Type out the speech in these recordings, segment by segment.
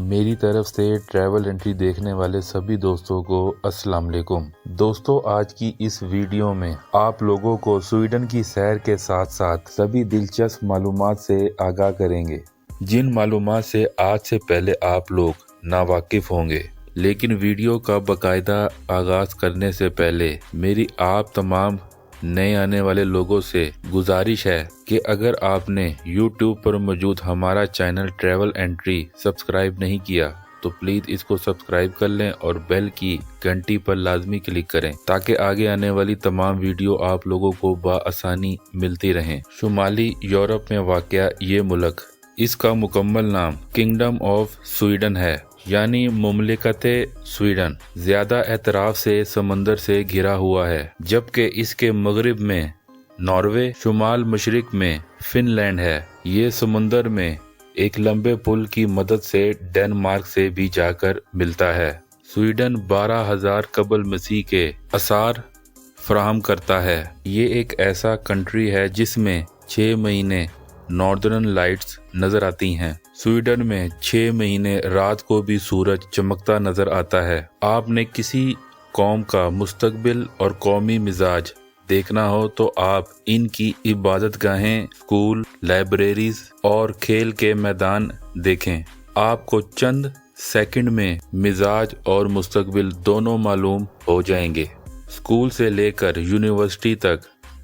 मेरी तरफ से ट्रैवल एंट्री देखने वाले सभी दोस्तों को अस्सलाम वालेकुम। दोस्तों, आज की इस वीडियो में आप लोगों को स्वीडन की सैर के साथ साथ सभी दिलचस्प मालूमात से आगाह करेंगे, जिन मालूमात से आज से पहले आप लोग नावाकिफ होंगे। लेकिन वीडियो का बाकायदा आगाज करने से पहले मेरी आप तमाम नए आने वाले लोगों से गुजारिश है कि अगर आपने YouTube पर मौजूद हमारा चैनल ट्रैवल एंट्री सब्सक्राइब नहीं किया तो प्लीज इसको सब्सक्राइब कर लें और बेल की घंटी पर लाजमी क्लिक करें ताकि आगे आने वाली तमाम वीडियो आप लोगों को बआसानी मिलती रहें। शुमाली यूरोप में वाक़या ये मुल्क, इसका मुकम्मल नाम किंगडम ऑफ स्वीडन है, यानी मुमलिकत स्वीडन। ज्यादा एतराफ से समंदर से घिरा हुआ है, जबकि इसके मगरिब में नॉर्वे, शुमाल मशरिक में फिनलैंड है। ये समुंदर में एक लंबे पुल की मदद से डेनमार्क से भी जाकर मिलता है। स्वीडन 12,000 कबल मसीह के आसार फराहम करता है। ये एक ऐसा कंट्री है जिसमें 6 महीने नॉर्दर्न लाइट्स नजर आती हैं। स्वीडन में 6 महीने रात को भी सूरज चमकता नजर आता है। आपने किसी कौम का मुस्तकबिल और कौमी मिजाज देखना हो तो आप इनकी इबादत गाहें, स्कूल, लाइब्रेरीज और खेल के मैदान देखें। आपको चंद सेकंड में मिजाज और मुस्तकबिल दोनों मालूम हो जाएंगे। स्कूल से लेकर यूनिवर्सिटी तक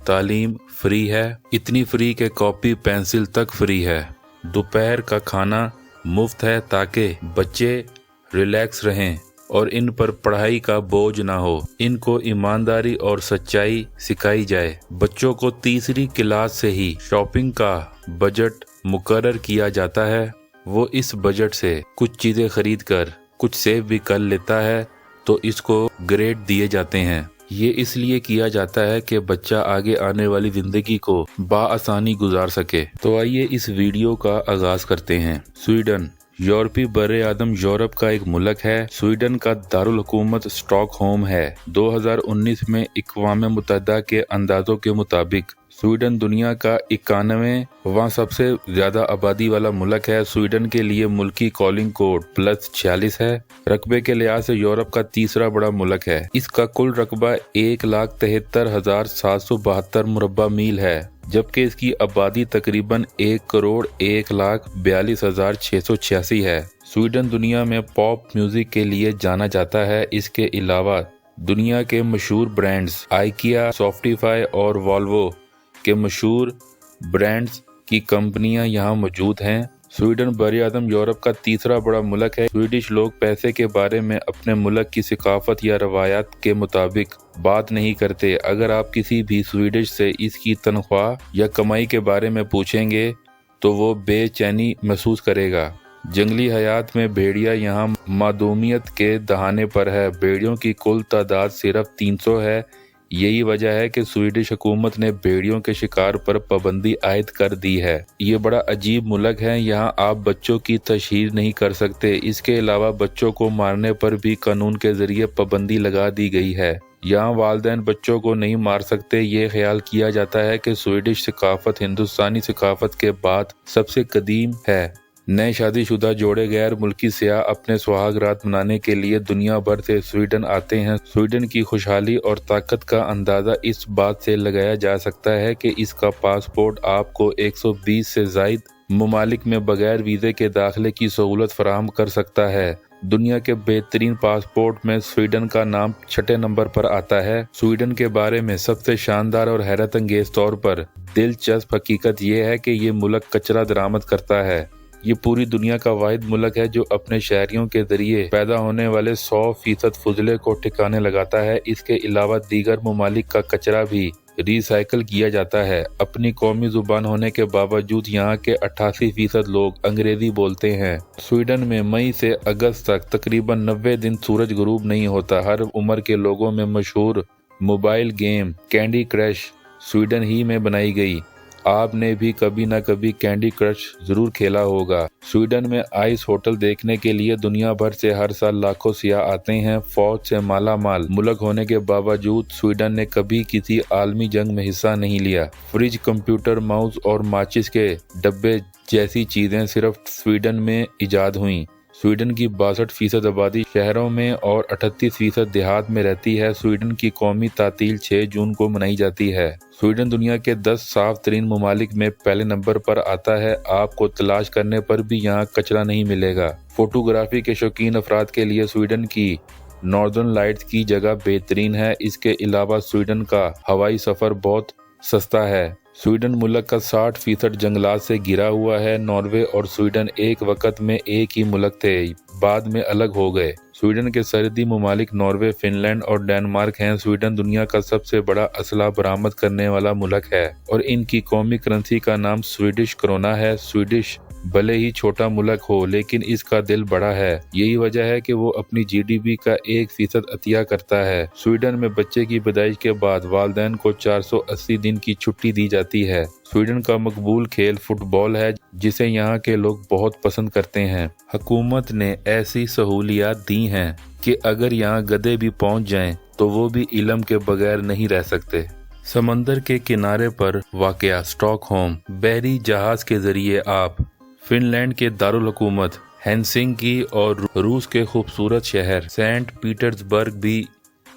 तालीम फ्री है, इतनी फ्री के कॉपी पेंसिल तक फ्री है। दोपहर का खाना मुफ्त है ताकि बच्चे रिलैक्स रहें और इन पर पढ़ाई का बोझ ना हो। इनको ईमानदारी और सच्चाई सिखाई जाए। बच्चों को तीसरी क्लास से ही शॉपिंग का बजट मुकर्रर किया जाता है। वो इस बजट से कुछ चीजें खरीद कर कुछ सेव भी कर लेता है तो इसको ग्रेड दिए जाते हैं। ये इसलिए किया जाता है कि बच्चा आगे आने वाली जिंदगी को बआसानी गुजार सके। तो आइए इस वीडियो का आगाज करते हैं। स्वीडन यूरोपीय बरे आदम यूरोप का एक मुल्क है। स्वीडन का दारुल हुकूमत स्टॉकहोम है। 2019 में अक़वाम मुत्तहिदा के अंदाजों के मुताबिक स्वीडन दुनिया का 91वां सबसे ज्यादा आबादी वाला मुल्क है। स्वीडन के लिए मुल्की कॉलिंग कोड +46 है। रकबे के लिहाज से यूरोप का तीसरा बड़ा मुल्क है। इसका कुल रकबा 1,73,772 मुरब्बा मील है, जबकि इसकी आबादी तकरीबन 1,42,686 है। स्वीडन दुनिया में पॉप म्यूजिक के लिए जाना जाता है। इसके अलावा दुनिया के मशहूर ब्रांड्स आइकिया, सॉफ्टिफाई और वॉल्वो के मशहूर ब्रांड्स की कंपनियां यहाँ मौजूद हैं। स्वीडन बरे आदम यूरोप का तीसरा बड़ा मुल्क है। स्वीडिश लोग पैसे के बारे में अपने मुल्क की सिकाफत या रवायात के मुताबिक बात नहीं करते। अगर आप किसी भी स्वीडिश से इसकी तनख्वाह या कमाई के बारे में पूछेंगे तो वो बेचैनी महसूस करेगा। जंगली हयात में भेड़िया यहाँ मादूमियत के दहाने पर है। भेड़ियों की कुल तादाद सिर्फ 300 है। यही वजह है कि स्वीडिश हुकूमत ने भेड़ियों के शिकार पर पाबंदी आयद कर दी है। ये बड़ा अजीब मुल्क है। यहाँ आप बच्चों की तशहीर नहीं कर सकते। इसके अलावा बच्चों को मारने पर भी कानून के जरिए पाबंदी लगा दी गई है। यहाँ वालिदैन बच्चों को नहीं मार सकते। ये ख्याल किया जाता है कि स्वीडिश सकाफत हिंदुस्तानी सकाफत के बाद सबसे कदीम है। नए शादीशुदा जोड़े गैर मुल्की सियाह अपने सुहाग रात मनाने के लिए दुनिया भर से स्वीडन आते हैं। स्वीडन की खुशहाली और ताकत का अंदाजा इस बात से लगाया जा सकता है कि इसका पासपोर्ट आपको 120 से जायद ममालिक में बगैर वीजे के दाखिले की सहूलत फराहम कर सकता है। दुनिया के बेहतरीन पासपोर्ट में स्वीडन का नाम 6 नंबर पर आता है। स्वीडन के बारे में सबसे शानदार और हैरत अंगेज तौर पर दिलचस्प हकीकत यह है कि ये मुल्क कचरा दरामद करता है। ये पूरी दुनिया का वाहिद मुल्क है जो अपने शहरियों के जरिए पैदा होने वाले 100% फुजले को ठिकाने लगाता है। इसके अलावा दीगर ममालिक का कचरा भी रिसाइकल किया जाता है। अपनी कौमी जुबान होने के बावजूद यहाँ के 88% लोग अंग्रेजी बोलते हैं। स्वीडन में मई से अगस्त तक तकरीबन 90 दिन सूरज गुरूब नहीं होता। हर उम्र के लोगों में मशहूर mobile game Candy Crush Sweden ही में बनाई गई। आपने भी कभी न कभी कैंडी क्रश जरूर खेला होगा। स्वीडन में आइस होटल देखने के लिए दुनिया भर से हर साल लाखों सियाह आते हैं। फौज से माला माल मुल्क होने के बावजूद स्वीडन ने कभी किसी आलमी जंग में हिस्सा नहीं लिया। फ्रिज, कंप्यूटर, माउस और माचिस के डब्बे जैसी चीजें सिर्फ स्वीडन में इजाद हुई। स्वीडन की 62% आबादी शहरों में और 38% देहात में रहती है। स्वीडन की कौमी तातील 6 जून को मनाई जाती है। स्वीडन दुनिया के 10 साफ तरीन ममालिक में पहले नंबर पर आता है। आपको तलाश करने पर भी यहाँ कचरा नहीं मिलेगा। फोटोग्राफी के शौकीन अफराद के लिए स्वीडन की नॉर्दर्न लाइट्स की जगह बेहतरीन है। इसके अलावा स्वीडन का हवाई सफर बहुत सस्ता है। स्वीडन मुल्क का 60% जंगलात से घिरा हुआ है। नॉर्वे और स्वीडन एक वक्त में एक ही मुल्क थे, बाद में अलग हो गए। स्वीडन के सरहदी ममालिक नॉर्वे, फिनलैंड और डेनमार्क हैं। स्वीडन दुनिया का सबसे बड़ा असला बरामद करने वाला मुल्क है और इनकी कौमी करेंसी का नाम स्वीडिश क्रोना है। स्वीडिश भले ही छोटा मुल्क हो लेकिन इसका दिल बड़ा है। यही वजह है कि वो अपनी जीडीपी का 1% अतिया करता है। स्वीडन में बच्चे की पैदाइश के बाद वालिदैन को 480 दिन की छुट्टी दी जाती है। स्वीडन का मकबूल खेल फुटबॉल है जिसे यहाँ के लोग बहुत पसंद करते हैं। हुकूमत ने ऐसी सहूलियात दी हैं कि अगर यहाँ गधे भी पहुँच जाएं तो वो भी इल्म के बगैर नहीं रह सकते। समंदर के किनारे पर वाक़या स्टॉकहोम बहरी जहाज के जरिए आप फिनलैंड के दारुल हुकूमत हेलसिंकी और रूस के खूबसूरत शहर सेंट पीटर्सबर्ग भी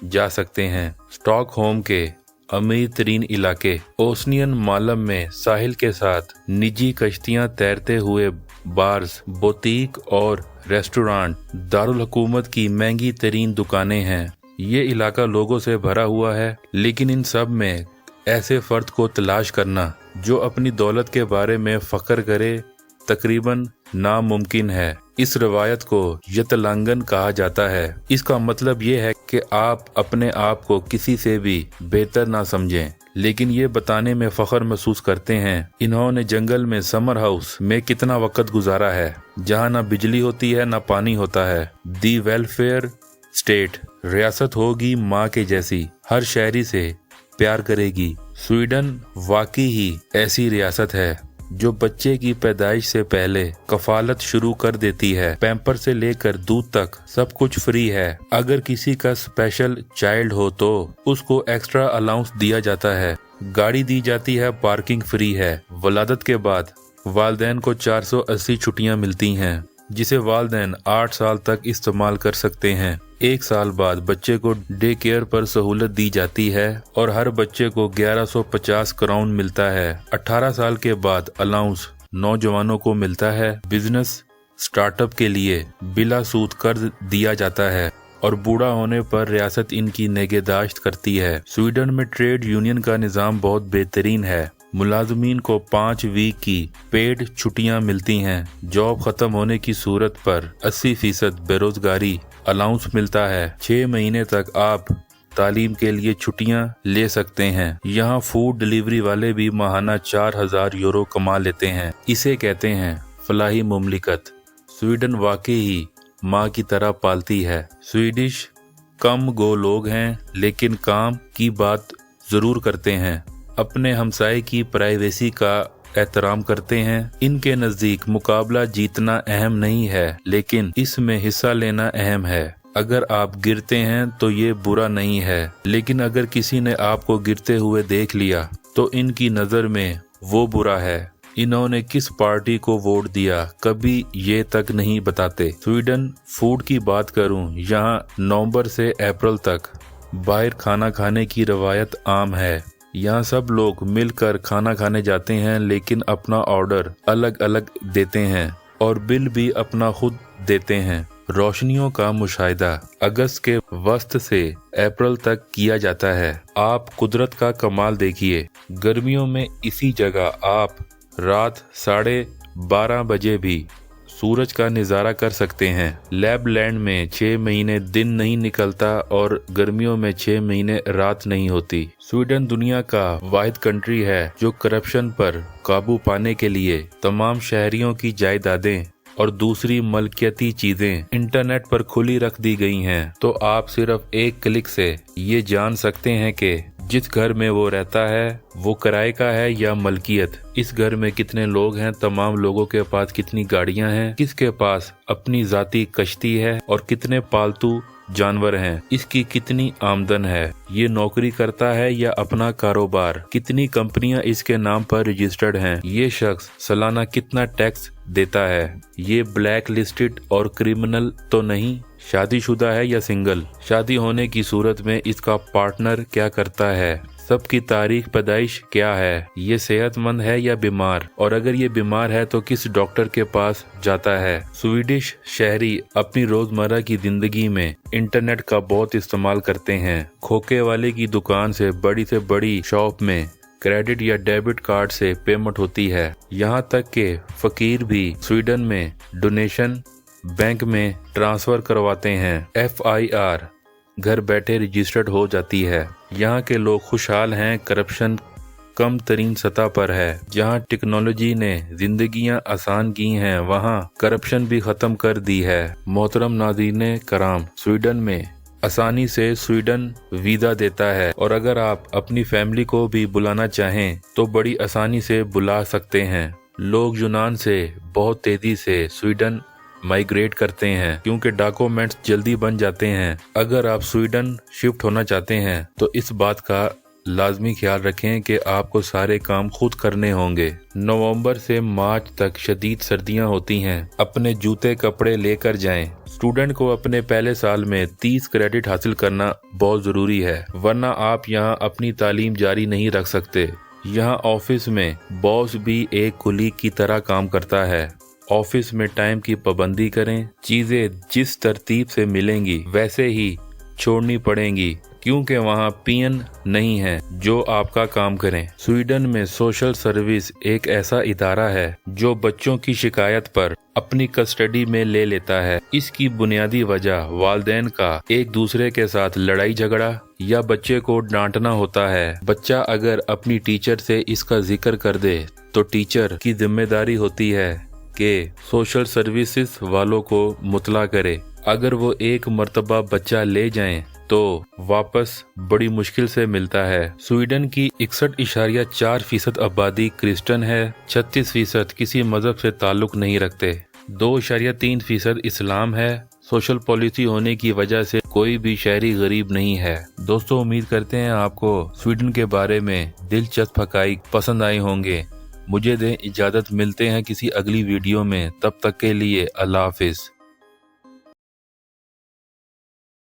जा सकते हैं। स्टॉकहोम के अमीर तरीन इलाके ओसनियन मालम में साहिल के साथ निजी कश्तियां तैरते हुए बार्स, बुटीक और रेस्टोरेंट, दारुल हुकूमत की महंगी तरीन दुकानें हैं। ये इलाका लोगों से भरा हुआ है, लेकिन इन सब में ऐसे फर्द को तलाश करना जो अपनी दौलत के बारे में फख्र करे तकरीबन नामुमकिन है। इस रवायत को यतलांगन कहा जाता है। इसका मतलब ये है कि आप अपने आप को किसी से भी बेहतर ना समझें, लेकिन ये बताने में फख्र महसूस करते हैं इन्होंने जंगल में समर हाउस में कितना वक्त गुजारा है, जहाँ ना बिजली होती है ना पानी होता है। दी वेलफेयर स्टेट रियासत होगी माँ के जैसी, हर शहरी से प्यार करेगी। स्वीडन वाकई ही ऐसी रियासत है जो बच्चे की पैदाइश से पहले कफालत शुरू कर देती है। पैम्पर से लेकर दूध तक सब कुछ फ्री है। अगर किसी का स्पेशल चाइल्ड हो तो उसको एक्स्ट्रा अलाउंस दिया जाता है। गाड़ी दी जाती है, पार्किंग फ्री है। वलादत के बाद वालिदैन को 480 छुट्टियां मिलती हैं, जिसे वालिदैन 8 साल तक इस्तेमाल कर सकते हैं। 1 साल बाद बच्चे को डे केयर पर सहूलत दी जाती है और हर बच्चे को 1150 क्राउन मिलता है। 18 साल के बाद अलाउंस नौजवानों को मिलता है। बिजनेस स्टार्टअप के लिए बिला सूद कर्ज दिया जाता है और बूढ़ा होने पर रियासत इनकी निगहदाश्त करती है। स्वीडन में ट्रेड यूनियन का निज़ाम बहुत बेहतरीन है। मुलाजमीन को 5 वीक की पेड छुट्टियां मिलती हैं। जॉब खत्म होने की सूरत पर 80% बेरोजगारी अलाउंस मिलता है। 6 महीने तक आप तालीम के लिए छुट्टियां ले सकते हैं। यहाँ फूड डिलीवरी वाले भी माहाना 4000 यूरो कमा लेते हैं। इसे कहते हैं फलाही मुमलिकत। स्वीडन वाकई ही माँ की तरह पालती है। स्वीडिश कम गो लोग हैं, लेकिन काम की बात जरूर करते हैं। अपने हमसाये की प्राइवेसी का एहतराम करते हैं। इनके नजदीक मुकाबला जीतना अहम नहीं है, लेकिन इसमें हिस्सा लेना अहम है। अगर आप गिरते हैं तो ये बुरा नहीं है, लेकिन अगर किसी ने आपको गिरते हुए देख लिया तो इनकी नजर में वो बुरा है। इन्होंने किस पार्टी को वोट दिया कभी ये तक नहीं बताते। स्वीडन फूड की बात करूं, यहाँ नवंबर से अप्रैल तक बाहर खाना खाने की रवायत आम है। यहाँ सब लोग मिलकर खाना खाने जाते हैं, लेकिन अपना ऑर्डर अलग अलग देते हैं और बिल भी अपना खुद देते हैं। रोशनियों का मुशाहिदा अगस्त के वस्त से अप्रैल तक किया जाता है। आप कुदरत का कमाल देखिए। गर्मियों में इसी जगह आप रात 12:30 बजे भी सूरज का नज़ारा कर सकते हैं। लैबलैंड में 6 महीने दिन नहीं निकलता और गर्मियों में 6 महीने रात नहीं होती। स्वीडन दुनिया का वाहिद कंट्री है जो करप्शन पर काबू पाने के लिए तमाम शहरियों की जायदादें और दूसरी मलकियती चीजें इंटरनेट पर खुली रख दी गई हैं। तो आप सिर्फ एक क्लिक से ये जान सकते हैं कि जिस घर में वो रहता है वो किराए का है या मलकियत। इस घर में कितने लोग हैं, तमाम लोगों के पास कितनी गाड़ियां हैं, किसके पास अपनी जाती कश्ती है और कितने पालतू जानवर हैं, इसकी कितनी आमदन है, ये नौकरी करता है या अपना कारोबार, कितनी कंपनियां इसके नाम पर रजिस्टर्ड हैं, ये शख्स सालाना कितना टैक्स देता है, ये ब्लैक लिस्टेड और क्रिमिनल तो नहीं, शादीशुदा है या सिंगल, शादी होने की सूरत में इसका पार्टनर क्या करता है, सबकी तारीख पैदाइश क्या है, ये सेहतमंद है या बीमार, और अगर ये बीमार है तो किस डॉक्टर के पास जाता है। स्वीडिश शहरी अपनी रोजमर्रा की जिंदगी में इंटरनेट का बहुत इस्तेमाल करते हैं। खोखे वाले की दुकान से बड़ी शॉप में क्रेडिट या डेबिट कार्ड से पेमेंट होती है। यहाँ तक के फकीर भी स्वीडन में डोनेशन बैंक में ट्रांसफर करवाते हैं। FIR घर बैठे रजिस्टर्ड हो जाती है। यहाँ के लोग खुशहाल हैं, करप्शन कम तरीन सतह पर है। जहाँ टेक्नोलॉजी ने जिंदगियां आसान की हैं, वहाँ करप्शन भी खत्म कर दी है। मोहतरम नाज़रीन कराम, स्वीडन में आसानी से स्वीडन वीजा देता है, और अगर आप अपनी फैमिली को भी बुलाना चाहें तो बड़ी आसानी से बुला सकते हैं। लोग यूनान से बहुत तेजी से स्वीडन माइग्रेट करते हैं क्योंकि डॉक्यूमेंट्स जल्दी बन जाते हैं। अगर आप स्वीडन शिफ्ट होना चाहते हैं तो इस बात का लाजमी ख्याल रखें कि आपको सारे काम खुद करने होंगे। नवंबर से मार्च तक शदीद सर्दियां होती हैं। अपने जूते कपड़े लेकर जाएं। स्टूडेंट को अपने पहले साल में 30 क्रेडिट हासिल करना बहुत जरूरी है, वरना आप यहां अपनी तालीम जारी नहीं रख सकते। यहाँ ऑफिस में बॉस भी एक कुलीग की तरह काम करता है। ऑफिस में टाइम की पाबंदी करें। चीजें जिस तरतीब से मिलेंगी वैसे ही छोड़नी पड़ेंगी, क्योंकि वहाँ पियन नहीं है जो आपका काम करें। स्वीडन में सोशल सर्विस एक ऐसा इदारा है जो बच्चों की शिकायत पर अपनी कस्टडी में ले लेता है। इसकी बुनियादी वजह वालिदैन का एक दूसरे के साथ लड़ाई झगड़ा या बच्चे को डांटना होता है। बच्चा अगर अपनी टीचर से इसका जिक्र कर दे तो टीचर की जिम्मेदारी होती है कि सोशल सर्विसेज वालों को मुतला करे। अगर वो एक मर्तबा बच्चा ले जाएं तो वापस बड़ी मुश्किल से मिलता है। स्वीडन की 61.4% आबादी क्रिश्चियन है। 36% किसी मजहब से ताल्लुक नहीं रखते। 2.3% इस्लाम है। सोशल पॉलिसी होने की वजह से कोई भी शहरी गरीब नहीं है। दोस्तों, उम्मीद करते हैं आपको स्वीडन के बारे में दिलचस्प हकाइक पसंद आए होंगे। मुझे दें इजाजत, मिलते हैं किसी अगली वीडियो में। तब तक के लिए अल्लाह हाफिज।